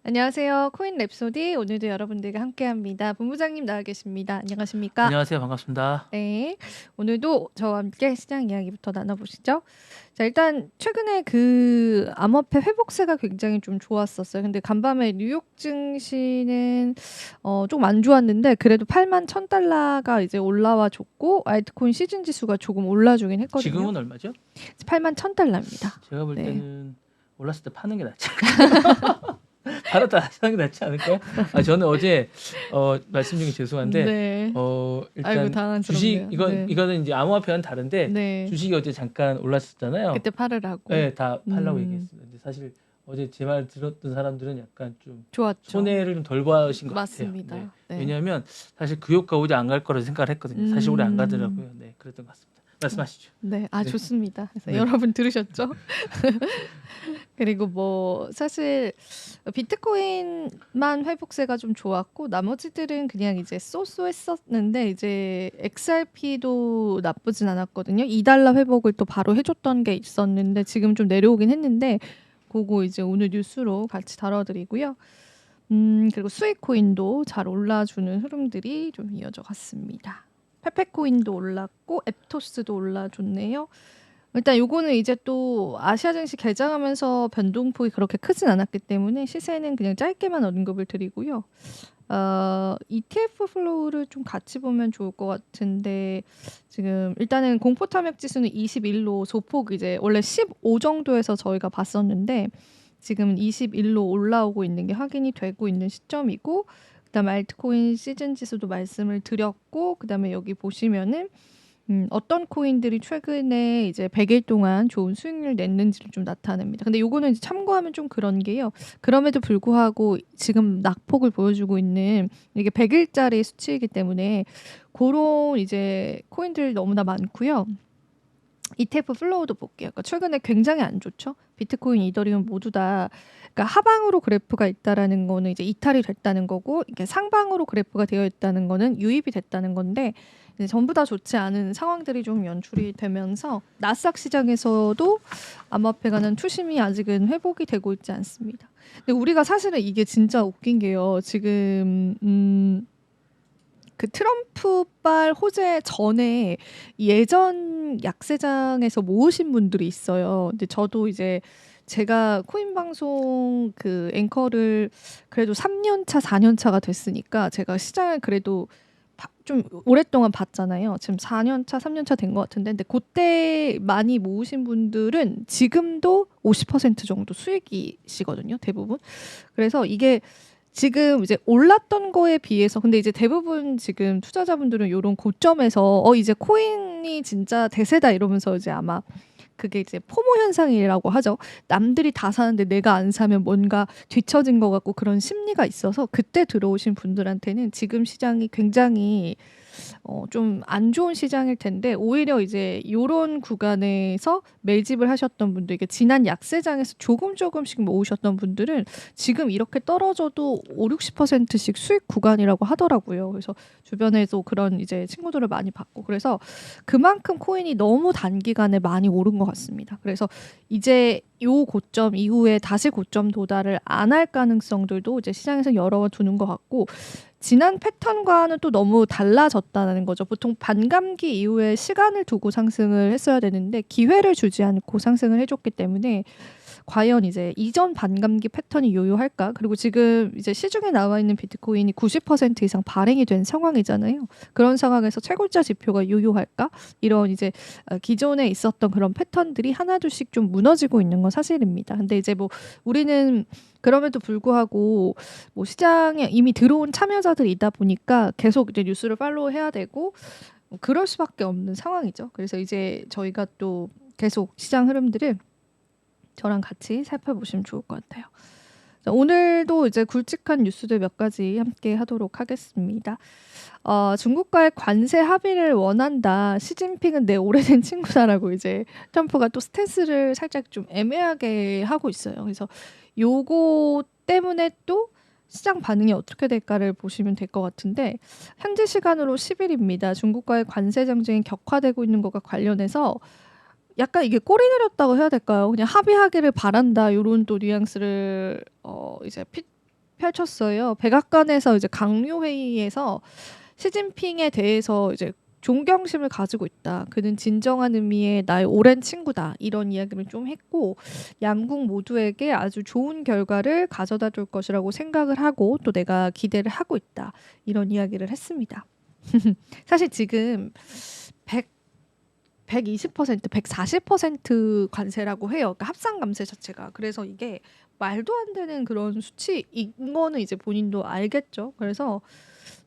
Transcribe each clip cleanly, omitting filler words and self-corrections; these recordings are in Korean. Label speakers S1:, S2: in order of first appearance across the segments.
S1: 안녕하세요. 코인 랩소디 오늘도 여러분들과 함께합니다. 본부장님 나와 계십니다. 안녕하십니까?
S2: 안녕하세요. 반갑습니다.
S1: 네. 오늘도 저와 함께 시장 이야기부터 나눠보시죠. 자, 일단 최근에 그 암호화폐 회복세가 굉장히 좀 좋았었어요. 근데 간밤에 뉴욕 증시는 좀 안 좋았는데 그래도 81,000달러가 이제 올라와 줬고 알트코인 시즌 지수가 조금 올라주긴 했거든요.
S2: 지금은 얼마죠?
S1: 81,000달러입니다.
S2: 제가 볼
S1: 네.
S2: 때는 올랐을 때 파는 게 낫지 않을까요? 바로 다 사는 게 낫지 않을까요? 저는 어제 말씀 중에 죄송한데
S1: 네. 아이고
S2: 일단
S1: 당황스럽네요.
S2: 주식
S1: 네.
S2: 이거는 이제 암호화폐와는 다른데
S1: 네.
S2: 주식이 어제 잠깐 올랐었잖아요.
S1: 그때 팔으라고.
S2: 네, 다 팔라고
S1: 음.
S2: 얘기했습니다. 근데 사실 어제 제 말 들었던 사람들은 약간 좀
S1: 좋았죠.
S2: 손해를 좀 덜 보신 것
S1: 맞습니다.
S2: 같아요.
S1: 네.
S2: 왜냐하면 사실 그 효과 오지 안 갈 거라고 생각을 했거든요. 사실 오래 안 가더라고요. 네, 그랬던 것 같습니다. 말씀하시죠.
S1: 네.
S2: 네.
S1: 좋습니다. 그래서
S2: 네.
S1: 여러분 들으셨죠? 그리고 뭐 사실 비트코인만 회복세가 좀 좋았고 나머지들은 그냥 이제 쏘쏘했었는데 이제 XRP도 나쁘진 않았거든요. 2달러 회복을 또 바로 해줬던 게 있었는데 지금 좀 내려오긴 했는데 그거 이제 오늘 뉴스로 같이 다뤄드리고요. 그리고 스위코인도 잘 올라주는 흐름들이 좀 이어져 갔습니다. 페페코인도 올랐고 앱토스도 올라줬네요. 일단 요거는 이제 또 아시아 증시 개장하면서 변동폭이 그렇게 크진 않았기 때문에 시세는 그냥 짧게만 언급을 드리고요. ETF 플로우를 좀 같이 보면 좋을 것 같은데 지금 일단은 공포 탐욕 지수는 21로 소폭 이제 원래 15 정도에서 저희가 봤었는데 지금 21로 올라오고 있는 게 확인이 되고 있는 시점이고 그다음에 알트코인 시즌 지수도 말씀을 드렸고 그다음에 여기 보시면은 어떤 코인들이 최근에 이제 100일 동안 좋은 수익률을 냈는지를 좀 나타냅니다. 근데 요거는 이제 참고하면 좀 그런 게요. 그럼에도 불구하고 지금 낙폭을 보여주고 있는 이게 100일짜리 수치이기 때문에 그런 이제 코인들 너무나 많고요. ETF 플로우도 볼게요. 그러니까 최근에 굉장히 안 좋죠. 비트코인, 이더리움 모두 다 그러니까 하방으로 그래프가 있다라는 거는 이제 이탈이 됐다는 거고 이게 상방으로 그래프가 되어 있다는 거는 유입이 됐다는 건데 이제 전부 다 좋지 않은 상황들이 좀 연출이 되면서 나스닥 시장에서도 암호화폐가는 투심이 아직은 회복이 되고 있지 않습니다. 근데 우리가 사실은 이게 진짜 웃긴 게요. 지금 그 트럼프발 호재 전에 예전 약세장에서 모으신 분들이 있어요. 근데 저도 이제 제가 코인 방송 그 앵커를 그래도 3년 차, 4년 차가 됐으니까 제가 시장을 그래도 좀 오랫동안 봤잖아요. 지금 4년 차, 3년 차 된 것 같은데, 근데 그때 많이 모으신 분들은 지금도 50% 정도 수익이시거든요, 대부분. 그래서 이게 지금 이제 올랐던 거에 비해서 근데 이제 대부분 지금 투자자분들은 요런 고점에서 이제 코인이 진짜 대세다 이러면서 이제 아마 그게 이제 포모 현상이라고 하죠. 남들이 다 사는데 내가 안 사면 뭔가 뒤처진 것 같고 그런 심리가 있어서 그때 들어오신 분들한테는 지금 시장이 굉장히 좀 안 좋은 시장일 텐데 오히려 이제 요런 구간에서 매집을 하셨던 분들 이게 지난 약세장에서 조금씩 모으셨던 분들은 지금 이렇게 떨어져도 50-60%씩 수익 구간이라고 하더라고요. 그래서 주변에도 그런 이제 친구들을 많이 봤고 그래서 그만큼 코인이 너무 단기간에 많이 오른 것 같습니다. 그래서 이제 요 고점 이후에 다시 고점 도달을 안 할 가능성들도 이제 시장에서 열어두는 것 같고 지난 패턴과는 또 너무 달라졌다는 거죠. 보통 반감기 이후에 시간을 두고 상승을 했어야 되는데 기회를 주지 않고 상승을 해줬기 때문에 과연 이제 이전 반감기 패턴이 요요할까? 그리고 지금 이제 시중에 나와 있는 비트코인이 90% 이상 발행이 된 상황이잖아요. 그런 상황에서 채굴자 지표가 요요할까? 이런 이제 기존에 있었던 그런 패턴들이 하나둘씩 좀 무너지고 있는 건 사실입니다. 근데 이제 뭐 우리는 그럼에도 불구하고 뭐 시장에 이미 들어온 참여자들이 다 보니까 계속 이제 뉴스를 팔로우해야 되고 뭐 그럴 수밖에 없는 상황이죠. 그래서 이제 저희가 또 계속 시장 흐름들을 저랑 같이 살펴보시면 좋을 것 같아요. 자, 오늘도 이제 굵직한 뉴스들 몇 가지 함께 하도록 하겠습니다. 중국과의 관세 합의를 원한다. 시진핑은 내 오래된 친구다라고 이제 트럼프가 또 스탠스를 살짝 좀 애매하게 하고 있어요. 그래서 요거 때문에 또 시장 반응이 어떻게 될까를 보시면 될 것 같은데 현재 시간으로 10일입니다. 중국과의 관세 정쟁이 격화되고 있는 것과 관련해서 약간 이게 꼬리 내렸다고 해야 될까요? 그냥 합의하기를 바란다. 요런 또 뉘앙스를 이제 펼쳤어요. 백악관에서 이제 강요 회의에서 시진핑에 대해서 이제 존경심을 가지고 있다. 그는 진정한 의미의 나의 오랜 친구다. 이런 이야기를 좀 했고 양국 모두에게 아주 좋은 결과를 가져다 줄 것이라고 생각을 하고 또 내가 기대를 하고 있다. 이런 이야기를 했습니다. 사실 지금 100, 120%, 140% 관세라고 해요. 그러니까 합산 감세 자체가. 그래서 이게 말도 안 되는 그런 수치인 거는 이제 본인도 알겠죠. 그래서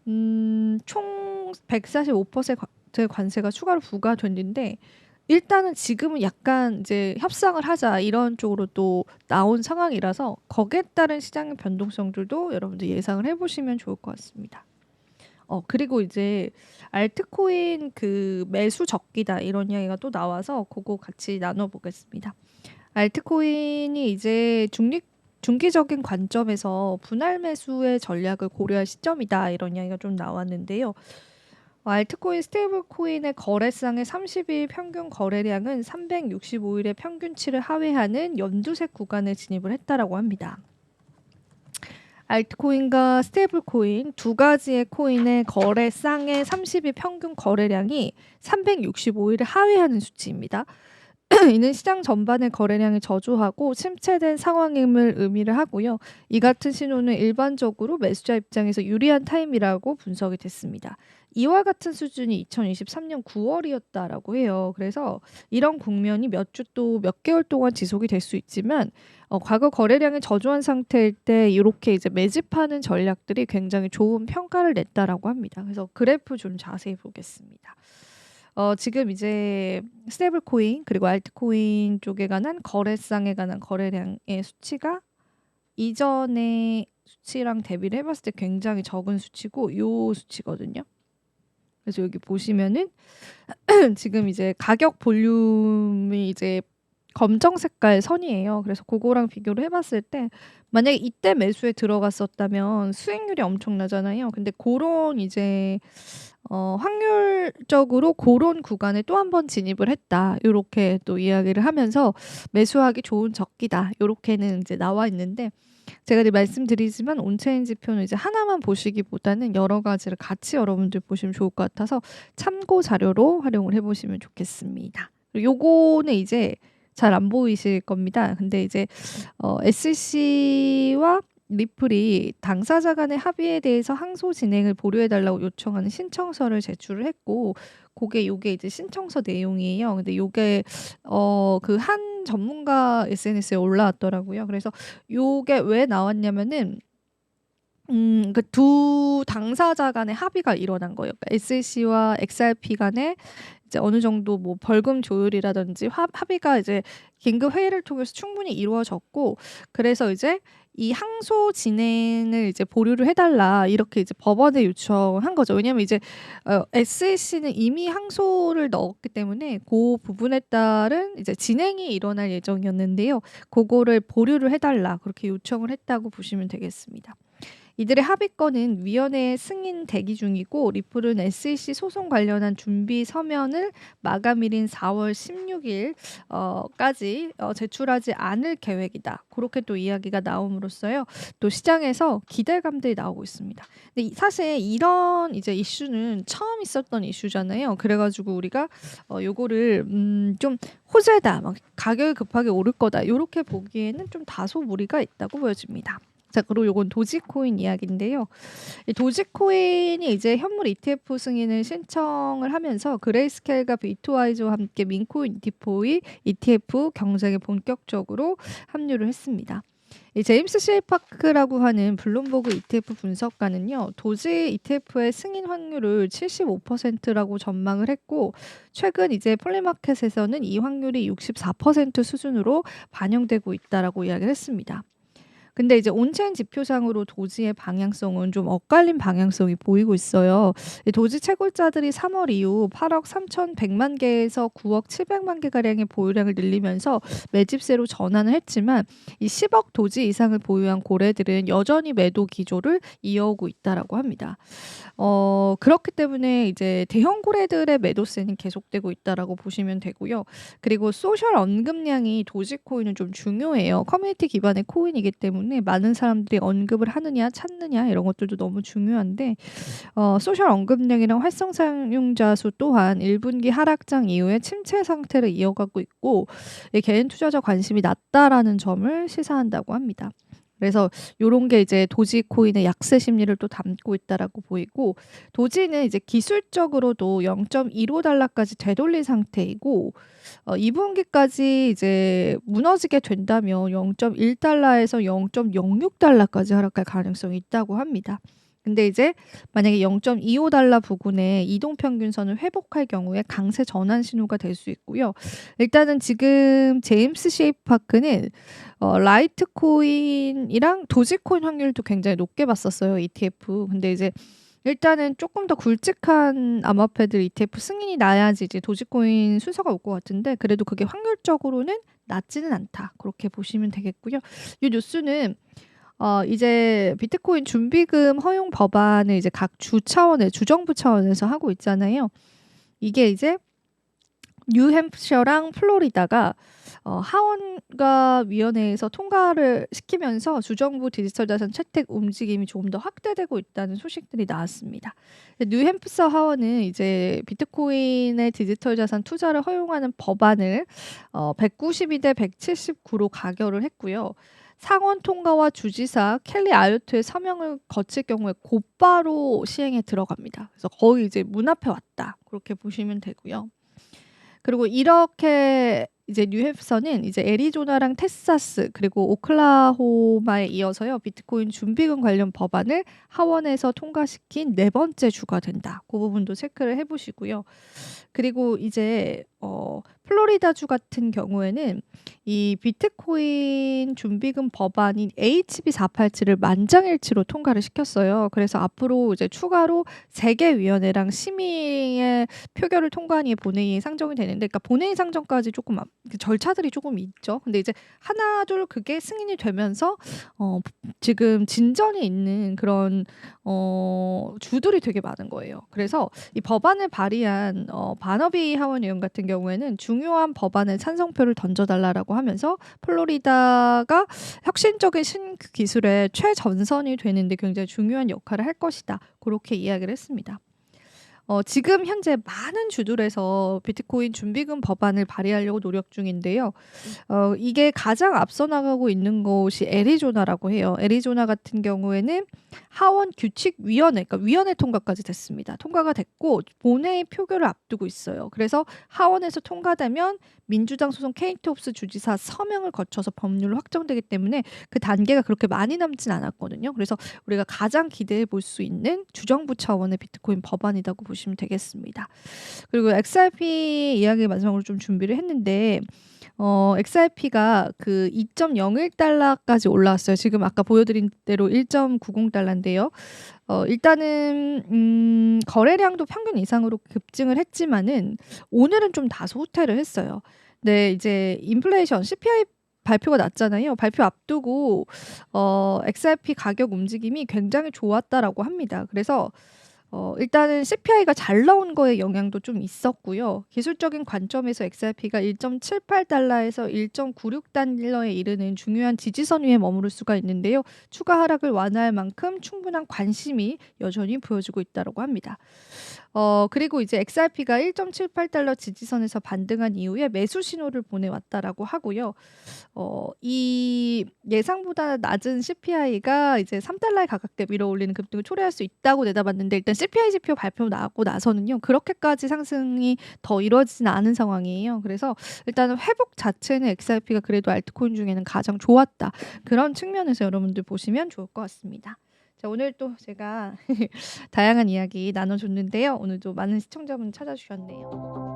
S1: 총 145% 관세가 추가로 부과됐는데 일단은 지금은 약간 이제 협상을 하자 이런 쪽으로 또 나온 상황이라서 거기에 따른 시장의 변동성들도 여러분들 예상을 해보시면 좋을 것 같습니다. 그리고 이제 알트코인 그 매수 적기다 이런 이야기가 또 나와서 그거 같이 나눠보겠습니다. 알트코인이 이제 중기적인 관점에서 분할 매수의 전략을 고려할 시점이다 이런 이야기가 좀 나왔는데요. 알트코인 스테이블 코인의 거래상의 30일 평균 거래량은 365일의 평균치를 하회하는 연두색 구간에 진입을 했다라고 합니다. 알트코인과 스테이블 코인 두 가지의 코인의 거래상의 30일 평균 거래량이 365일을 하회하는 수치입니다. 이는 시장 전반의 거래량이 저조하고 침체된 상황임을 의미를 하고요. 이 같은 신호는 일반적으로 매수자 입장에서 유리한 타임이라고 분석이 됐습니다. 이와 같은 수준이 2023년 9월이었다라고 해요. 그래서 이런 국면이 몇 주 또 몇 개월 동안 지속이 될 수 있지만 과거 거래량이 저조한 상태일 때 이렇게 이제 매집하는 전략들이 굉장히 좋은 평가를 냈다라고 합니다. 그래서 그래프 좀 자세히 보겠습니다. 지금 이제 스테이블 코인 그리고 알트코인 쪽에 관한 거래상에 관한 거래량의 수치가 이전의 수치랑 대비를 해봤을 때 굉장히 적은 수치고 요 수치거든요. 그래서 여기 보시면은 지금 이제 가격 볼륨이 이제 검정 색깔 선이에요. 그래서 그거랑 비교를 해봤을 때 만약에 이때 매수에 들어갔었다면 수익률이 엄청나잖아요. 근데 그런 이제 확률적으로 그런 구간에 또 한 번 진입을 했다. 요렇게 또 이야기를 하면서 매수하기 좋은 적기다. 요렇게는 이제 나와 있는데 제가 이제 말씀드리지만 온체인 지표는 이제 하나만 보시기보다는 여러 가지를 같이 여러분들 보시면 좋을 것 같아서 참고 자료로 활용을 해보시면 좋겠습니다. 요거는 이제 잘 안 보이실 겁니다. 근데 이제 SEC와 리플이 당사자 간의 합의에 대해서 항소 진행을 보류해달라고 요청하는 신청서를 제출을 했고 요게 이제 신청서 내용이에요. 근데 요게 그 한 전문가 SNS에 올라왔더라고요. 그래서 요게 왜 나왔냐면은 그 두 당사자 간의 합의가 일어난 거예요. 그러니까 SEC와 XRP 간에 이제 어느 정도 뭐 벌금 조율이라든지 합의가 이제 긴급 회의를 통해서 충분히 이루어졌고 그래서 이제 이 항소 진행을 이제 보류를 해달라 이렇게 이제 법원에 요청을 한 거죠. 왜냐면 이제 SEC는 이미 항소를 넣었기 때문에 그 부분에 따른 이제 진행이 일어날 예정이었는데요. 그거를 보류를 해달라 그렇게 요청을 했다고 보시면 되겠습니다. 이들의 합의건은 위원회에 승인 대기 중이고 리플은 SEC 소송 관련한 준비 서면을 마감일인 4월 16일까지 제출하지 않을 계획이다. 그렇게 또 이야기가 나옴으로써요. 또 시장에서 기대감들이 나오고 있습니다. 근데 사실 이런 이제 이슈는 처음 있었던 이슈잖아요. 그래가지고 우리가 요거를 좀 호재다, 막 가격이 급하게 오를 거다 이렇게 보기에는 좀 다소 무리가 있다고 보여집니다. 자, 그리고 요건 도지코인 이야기인데요. 이 도지코인이 이제 현물 ETF 승인을 신청을 하면서 그레이스케일과 비트와이즈와 함께 민코인 ETF 경쟁에 본격적으로 합류를 했습니다. 이 제임스 셰이파크라고 하는 블룸버그 ETF 분석가는요, 도지 ETF의 승인 확률을 75%라고 전망을 했고, 최근 이제 폴리마켓에서는 이 확률이 64% 수준으로 반영되고 있다라고 이야기를 했습니다. 근데 이제 온체인 지표상으로 도지의 방향성은 좀 엇갈린 방향성이 보이고 있어요. 이 도지 채굴자들이 3월 이후 8억 3,100만 개에서 9억 700만 개 가량의 보유량을 늘리면서 매집세로 전환을 했지만 이 10억 도지 이상을 보유한 고래들은 여전히 매도 기조를 이어오고 있다라고 합니다. 그렇기 때문에 이제 대형 고래들의 매도세는 계속되고 있다라고 보시면 되고요. 그리고 소셜 언급량이 도지코인은 좀 중요해요. 커뮤니티 기반의 코인이기 때문에 때문에 많은 사람들이 언급을 하느냐 찾느냐 이런 것들도 너무 중요한데 소셜 언급량이랑 활성 사용자 수 또한 1분기 하락장 이후에 침체 상태를 이어가고 있고 개인 투자자 관심이 낮다라는 점을 시사한다고 합니다. 그래서 요런 게 이제 도지코인의 약세 심리를 또 담고 있다라고 보이고 도지는 이제 기술적으로도 0.15달러까지 되돌린 상태이고 2분기까지 이제 무너지게 된다면 0.1달러에서 0.06달러까지 하락할 가능성이 있다고 합니다. 근데 이제 만약에 0.25달러 부근에 이동평균선을 회복할 경우에 강세 전환 신호가 될 수 있고요. 일단은 지금 제임스 셰이프파크는 라이트코인이랑 도지코인 확률도 굉장히 높게 봤었어요. ETF. 근데 이제 일단은 조금 더 굵직한 암호화폐들 ETF 승인이 나야지 이제 도지코인 순서가 올 것 같은데 그래도 그게 확률적으로는 낮지는 않다. 그렇게 보시면 되겠고요. 이 뉴스는 이제 비트코인 준비금 허용 법안을 이제 각 주 차원의 주정부 차원에서 하고 있잖아요. 이게 이제 뉴햄프셔랑 플로리다가 하원과 위원회에서 통과를 시키면서 주정부 디지털 자산 채택 움직임이 조금 더 확대되고 있다는 소식들이 나왔습니다. 뉴햄프셔 하원은 이제 비트코인의 디지털 자산 투자를 허용하는 법안을 192대 179로 가결을 했고요. 상원 통과와 주지사 켈리 아요트의 서명을 거칠 경우에 곧바로 시행에 들어갑니다. 그래서 거의 이제 문 앞에 왔다. 그렇게 보시면 되고요. 그리고 이렇게 이제 뉴햄프셔는 이제 애리조나랑 텍사스 그리고 오클라호마에 이어서요. 비트코인 준비금 관련 법안을 하원에서 통과시킨 네 번째 주가 된다. 그 부분도 체크를 해보시고요. 그리고 이제 플로리다주 같은 경우에는 이 비트코인 준비금 법안인 HB 487을 만장일치로 통과를 시켰어요. 그래서 앞으로 이제 추가로 재계위원회랑 심의의 표결을 통과한 이에 본회의에 상정이 되는데, 그러니까 본회의 상정까지 조금 절차들이 조금 있죠. 근데 이제 하나둘 그게 승인이 되면서 지금 진전이 있는 그런 주들이 되게 많은 거예요. 그래서 이 법안을 발의한 바너비 하원 의원 같은 경우에는 중요한 법안에 찬성표를 던져달라라고 하면서 플로리다가 혁신적인 신기술의 최전선이 되는데 굉장히 중요한 역할을 할 것이다. 그렇게 이야기를 했습니다. 지금 현재 많은 주들에서 비트코인 준비금 법안을 발의하려고 노력 중인데요. 이게 가장 앞서 나가고 있는 곳이 애리조나라고 해요. 애리조나 같은 경우에는 하원 규칙위원회, 그러니까 위원회 통과까지 됐습니다. 통과가 됐고 본회의 표결을 앞두고 있어요. 그래서 하원에서 통과되면 민주당 소속 케이트 홉스 주지사 서명을 거쳐서 법률로 확정되기 때문에 그 단계가 그렇게 많이 남진 않았거든요. 그래서 우리가 가장 기대해 볼 수 있는 주정부 차원의 비트코인 법안이라고 보시면 되겠습니다. 그리고 XRP 이야기 마지막으로 좀 준비를 했는데 XRP가 그 2.01달러까지 올라왔어요. 지금 아까 보여드린 대로 1.90달러인데요. 일단은 거래량도 평균 이상으로 급증을 했지만은 오늘은 좀 다소 후퇴를 했어요. 네, 이제 인플레이션 CPI 발표가 났잖아요. 발표 앞두고 XRP 가격 움직임이 굉장히 좋았다라고 합니다. 그래서 일단은 CPI가 잘 나온 거에 영향도 좀 있었고요. 기술적인 관점에서 XRP가 1.78달러에서 1.96달러에 이르는 중요한 지지선 위에 머무를 수가 있는데요. 추가 하락을 완화할 만큼 충분한 관심이 여전히 보여지고 있다고 합니다. 그리고 이제 XRP가 1.78달러 지지선에서 반등한 이후에 매수 신호를 보내왔다라고 하고요. 이 예상보다 낮은 CPI가 이제 3달러에 가깝게 밀어올리는 급등을 초래할 수 있다고 내다봤는데 일단 CPI 지표 발표 나고 나서는요. 그렇게까지 상승이 더 이루어지지는 않은 상황이에요. 그래서 일단은 회복 자체는 XRP가 그래도 알트코인 중에는 가장 좋았다. 그런 측면에서 여러분들 보시면 좋을 것 같습니다. 자, 오늘 또 제가 다양한 이야기 나눠줬는데요. 오늘도 많은 시청자분 찾아주셨네요.